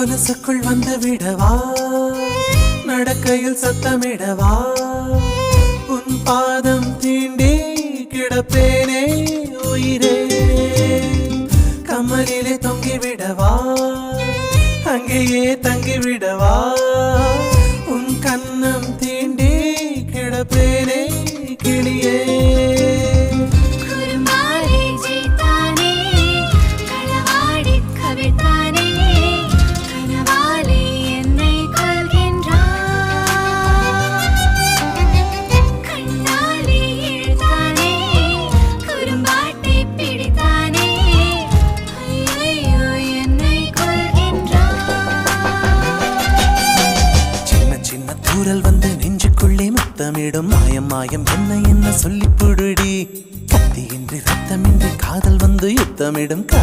கொலுசுக்குள் வந்து விடவா, நடக்கையில் சத்தமிடவா, உன் பாதம் தீண்டி கிடப்பேனே உயிரே. கமலிலே தொங்கிவிடவா, அங்கேயே தங்கிவிடவா, உன் கண்ணம் தீண்டி கிடப்பேனே கிளியே. தூரல் வந்து நெஞ்சுக்குள்ளே முத்தமிடும் மாயம் மாயம் என்ன என்ன சொல்லி புடுடி. கத்தியின்றி ரத்தமின்றி காதல் வந்து யுத்தமிடும் காய்.